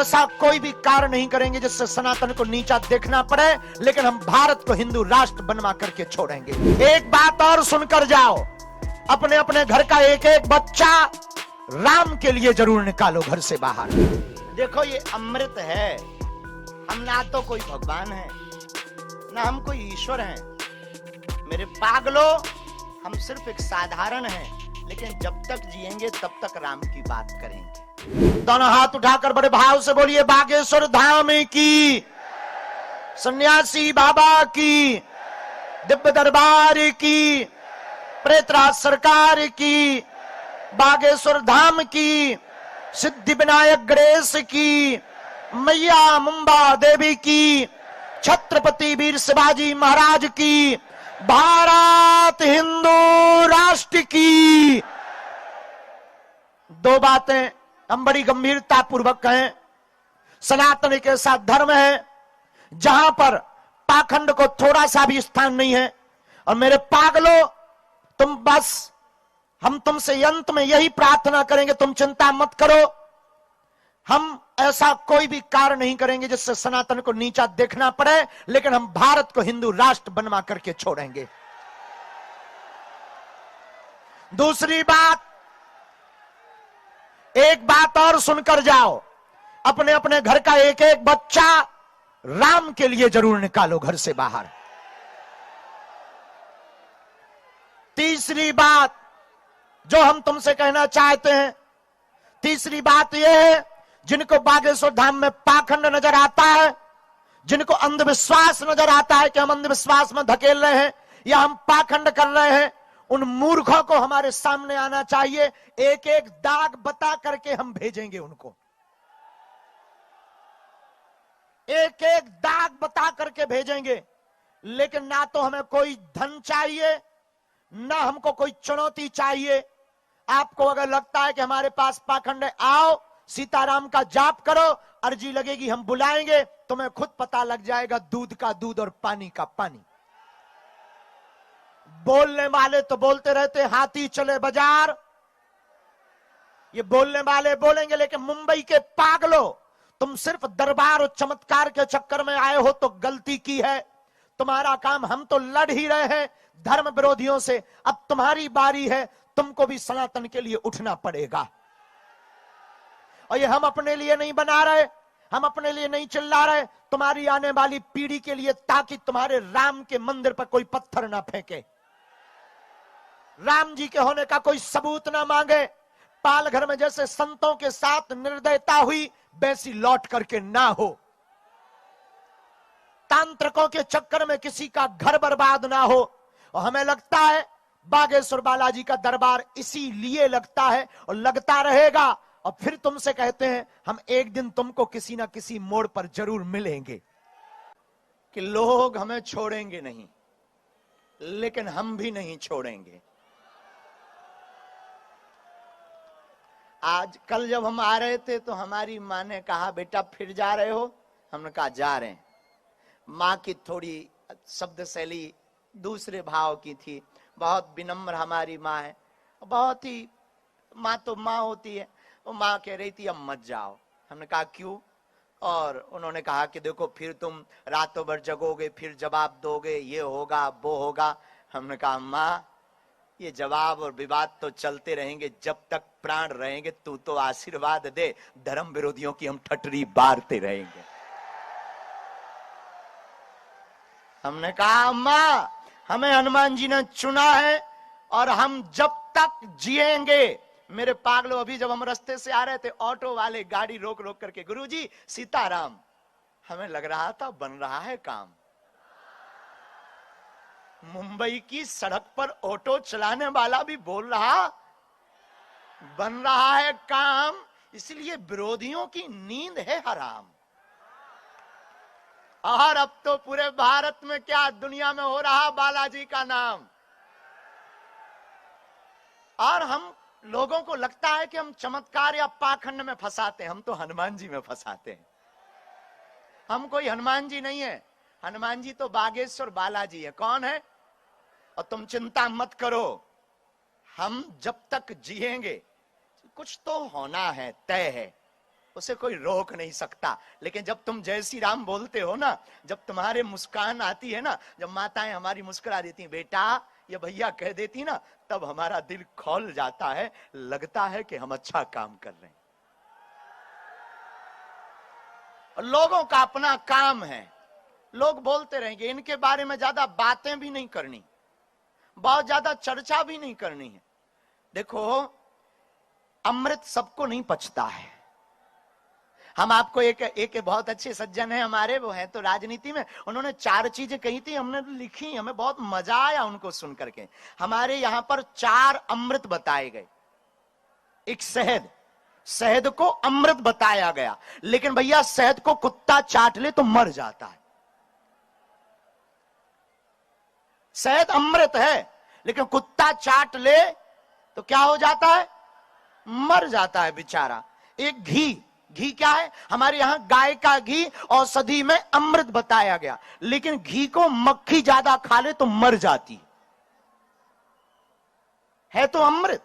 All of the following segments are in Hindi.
ऐसा कोई भी कार्य नहीं करेंगे जिससे सनातन को नीचा देखना पड़े, लेकिन हम भारत को हिंदू राष्ट्र बनवा करके छोड़ेंगे। एक बात और सुनकर जाओ, अपने अपने घर का एक एक बच्चा राम के लिए जरूर निकालो घर से बाहर। देखो ये अमृत है, हम ना तो कोई भगवान है ना हम कोई ईश्वर हैं। मेरे पागलो, हम सिर्फ एक साधारण हैं, लेकिन जब तक जिएंगे तब तक राम की बात करेंगे। दोनों हाथ उठाकर बड़े भाव से बोलिए बागेश्वर धाम की, सन्यासी बाबा की, दिव्य दरबार की, प्रेतराज सरकार की, बागेश्वर धाम की, सिद्धि विनायक गणेश की, मैया मुंबा देवी की, छत्रपति वीर शिवाजी महाराज की, भारत हिंदू राष्ट्र की। दो बातें हम बड़ी गंभीरता पूर्वक कहें। सनातन एक ऐसा धर्म है जहां पर पाखंड को थोड़ा सा भी स्थान नहीं है। और मेरे पागलों, तुम बस, हम तुमसे अंत में यही प्रार्थना करेंगे, तुम चिंता मत करो। हम ऐसा कोई भी कार्य नहीं करेंगे जिससे सनातन को नीचा देखना पड़े, लेकिन हम भारत को हिंदू राष्ट्र बनवा करके छोड़ेंगे। दूसरी बात, एक बात और सुनकर जाओ, अपने अपने घर का एक एक बच्चा राम के लिए जरूर निकालो घर से बाहर। तीसरी बात जो हम तुमसे कहना चाहते हैं, तीसरी बात यह है, जिनको बागेश्वर धाम में पाखंड नजर आता है, जिनको अंधविश्वास नजर आता है कि हम अंधविश्वास में धकेल रहे हैं या हम पाखंड कर रहे हैं, उन मूर्खों को हमारे सामने आना चाहिए। एक एक दाग बता करके हम भेजेंगे उनको, एक एक दाग बता करके भेजेंगे। लेकिन ना तो हमें कोई धन चाहिए, ना हमको कोई चुनौती चाहिए। आपको अगर लगता है कि हमारे पास पाखंड है, आओ सीताराम का जाप करो, अर्जी लगेगी हम बुलाएंगे, तुम्हें खुद पता लग जाएगा दूध का दूध और पानी का पानी। बोलने वाले तो बोलते रहते, हाथी चले बाजार, ये बोलने वाले बोलेंगे, लेकिन मुंबई के पागलों, तुम सिर्फ दरबार और चमत्कार के चक्कर में आए हो तो गलती की है। तुम्हारा काम, हम तो लड़ ही रहे हैं धर्म विरोधियों से, अब तुम्हारी बारी है, तुमको भी सनातन के लिए उठना पड़ेगा। और ये हम अपने लिए नहीं बना रहे, हम अपने लिए नहीं चिल्ला रहे, तुम्हारी आने वाली पीढ़ी के लिए, ताकि तुम्हारे राम के मंदिर पर कोई पत्थर ना फेंके, राम जी के होने का कोई सबूत ना मांगे। पालघर में जैसे संतों के साथ निर्दयता हुई, वैसी लौट करके ना हो। तांत्रिकों के चक्कर में किसी का घर बर्बाद ना हो। और हमें लगता है बागेश्वर बालाजी का दरबार इसीलिए लगता है और लगता रहेगा। और फिर तुमसे कहते हैं, हम एक दिन तुमको किसी ना किसी मोड़ पर जरूर मिलेंगे। कि लोग हमें छोड़ेंगे नहीं, लेकिन हम भी नहीं छोड़ेंगे। आज कल जब हम आ रहे थे तो हमारी माँ ने कहा, बेटा फिर जा रहे हो? हमने कहा जा रहे हैं। माँ की थोड़ी शब्द शैली दूसरे भाव की थी, बहुत विनम्र हमारी माँ है, बहुत ही, माँ तो माँ होती है। वो माँ कह रही थी अब मत जाओ। हमने कहा क्यों? और उन्होंने कहा कि देखो फिर तुम रातों भर जगोगे, फिर जवाब दोगे, ये होगा वो होगा। हमने कहा माँ, ये जवाब और विवाद तो चलते रहेंगे जब तक प्राण रहेंगे, तू तो आशीर्वाद दे, धर्म विरोधियों की हम ठटरी बारते रहेंगे। हमने कहा अम्मा, हमें हनुमान जी ने चुना है और हम जब तक जिएंगे। मेरे पागलों, अभी जब हम रास्ते से आ रहे थे, ऑटो वाले गाड़ी रोक रोक करके, गुरुजी सीताराम। हमें लग रहा था बन रहा है काम। मुंबई की सड़क पर ऑटो चलाने वाला भी बोल रहा बन रहा है काम, इसलिए विरोधियों की नींद है हराम। और अब तो पूरे भारत में क्या दुनिया में हो रहा बालाजी का नाम। और हम लोगों को लगता है कि हम चमत्कार या पाखंड में फंसाते हैं, हम तो हनुमान जी में फंसाते हैं। हम कोई हनुमान जी नहीं है, हनुमान जी तो बागेश्वर बालाजी है। कौन है? और तुम चिंता मत करो, हम जब तक जिएंगे कुछ तो होना है, तय है। उसे कोई रोक नहीं सकता। लेकिन जब तुम जय श्री राम बोलते हो ना, जब तुम्हारे मुस्कान आती है ना, जब माताएं हमारी मुस्कुरा देती बेटा ये भैया कह देती ना, तब हमारा दिल खौल जाता है, लगता है कि हम अच्छा काम कर रहे हैं। और लोगों का अपना काम है, लोग बोलते रहेंगे, इनके बारे में ज्यादा बातें भी नहीं करनी, बहुत ज्यादा चर्चा भी नहीं करनी है। देखो अमृत सबको नहीं पचता है। हम आपको एक बहुत अच्छे सज्जन है हमारे, वो है तो राजनीति में, उन्होंने 4 चीजें कही थी, हमने लिखी, हमें बहुत मजा आया उनको सुन करके। हमारे यहां पर 4 अमृत बताए गए। एक शहद, शहद को अमृत बताया गया, लेकिन भैया शहद को कुत्ता चाट ले तो मर जाता है। शहद अमृत है, लेकिन कुत्ता चाट ले तो क्या हो जाता है? मर जाता है बेचारा। एक घी, घी क्या है? हमारे यहां गाय का घी औषधि में अमृत बताया गया, लेकिन घी को मक्खी ज्यादा खा ले तो मर जाती है तो अमृत,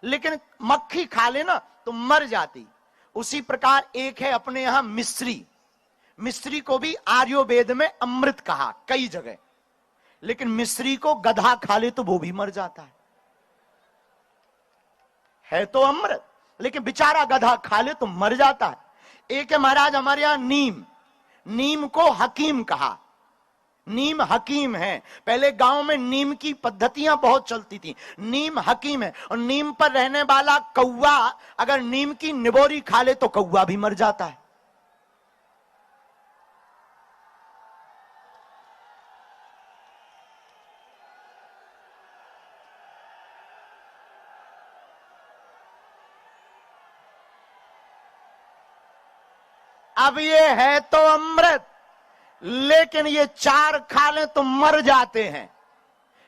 लेकिन मक्खी खा ले ना तो मर जाती। उसी प्रकार एक है अपने यहां मिश्री, मिश्री को भी आयुर्वेद में अमृत कहा कई जगह, लेकिन मिश्री को गधा खा ले तो वो भी मर जाता है तो अमृत, लेकिन बेचारा गधा खा ले तो मर जाता है। एक है महाराज हमारे यहां नीम, नीम को हकीम कहा, नीम हकीम है। पहले गांव में नीम की पद्धतियां बहुत चलती थी, नीम हकीम है। और नीम पर रहने वाला कौवा अगर नीम की निबोरी खा ले तो कौवा भी मर जाता है। अब ये है तो अमृत, लेकिन ये 4 खा लें तो मर जाते हैं,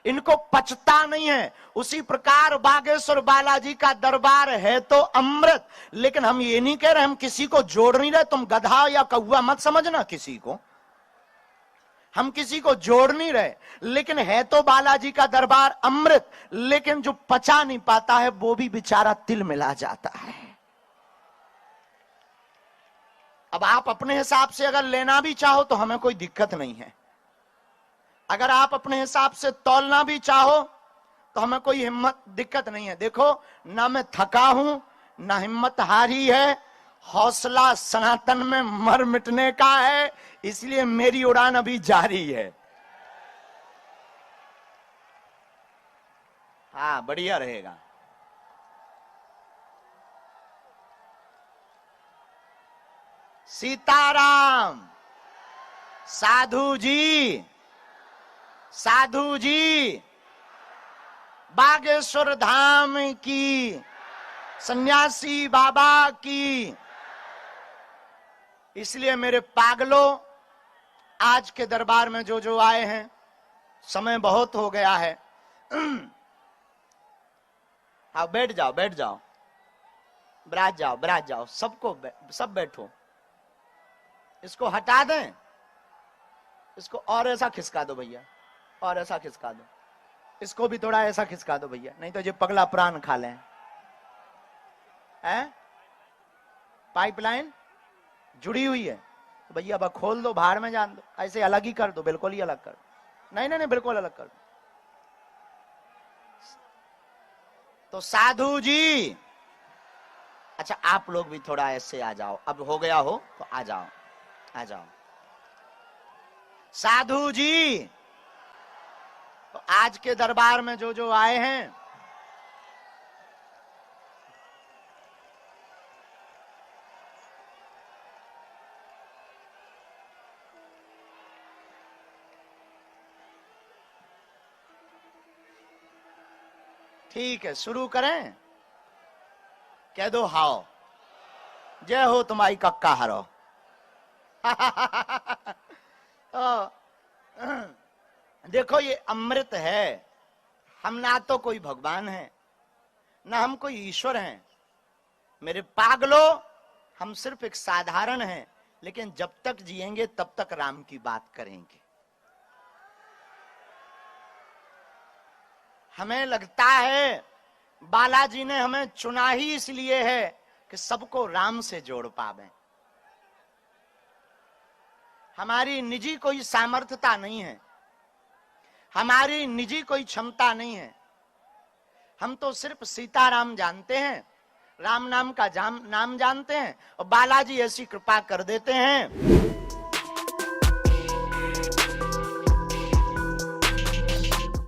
इनको पचता नहीं है। उसी प्रकार बागेश्वर बालाजी का दरबार है तो अमृत, लेकिन हम ये नहीं कह रहे, हम किसी को जोड़ नहीं रहे, तुम गधा या कौवा मत समझना किसी को, हम किसी को जोड़ नहीं रहे, लेकिन है तो बालाजी का दरबार अमृत, लेकिन जो पचा नहीं पाता है वो भी बेचारा तिल मिला जाता है। अब आप अपने हिसाब से अगर लेना भी चाहो तो हमें कोई दिक्कत नहीं है, अगर आप अपने हिसाब से तौलना भी चाहो तो हमें कोई हिम्मत दिक्कत नहीं है। देखो ना मैं थका हूं ना हिम्मत हारी है, हौसला सनातन में मर मिटने का है, इसलिए मेरी उड़ान अभी जारी है। हाँ बढ़िया रहेगा। सीताराम। साधु जी, साधु जी, बागेश्वर धाम की, सन्यासी बाबा की। इसलिए मेरे पागलों, आज के दरबार में जो जो आए हैं, समय बहुत हो गया है। हाँ बैठ जाओ, बैठ जाओ, बैठ जाओ, बैठ जाओ, सबको सब बैठो। इसको हटा दें, इसको और ऐसा खिसका दो भैया, और ऐसा खिसका दो, इसको भी थोड़ा ऐसा खिसका दो भैया, नहीं तो ये पगला प्राण खा लें। पाइपलाइन जुड़ी हुई है तो भैया बस खोल दो, बाहर में जान दो, ऐसे अलग ही कर दो, बिल्कुल ही अलग कर दो। नहीं नहीं नहीं, बिल्कुल अलग कर दो। तो साधु जी, अच्छा आप लोग भी थोड़ा ऐसे आ जाओ, अब हो गया हो तो आ जाओ, आ जाओ। साधु जी, तो आज के दरबार में जो जो आए हैं, ठीक है शुरू करें। कह दो हाओ, जय हो तुम्हारी कक्का हरो। तो देखो ये अमृत है, हम ना तो कोई भगवान है ना हम कोई ईश्वर हैं, मेरे पागलों, हम सिर्फ एक साधारण हैं, लेकिन जब तक जिएंगे तब तक राम की बात करेंगे। हमें लगता है बालाजी ने हमें चुना ही इसलिए है कि सबको राम से जोड़ पावे। हमारी निजी कोई सामर्थ्यता नहीं है, हमारी निजी कोई क्षमता नहीं है। हम तो सिर्फ सीताराम जानते हैं, राम नाम का नाम जानते हैं, और बालाजी ऐसी कृपा कर देते हैं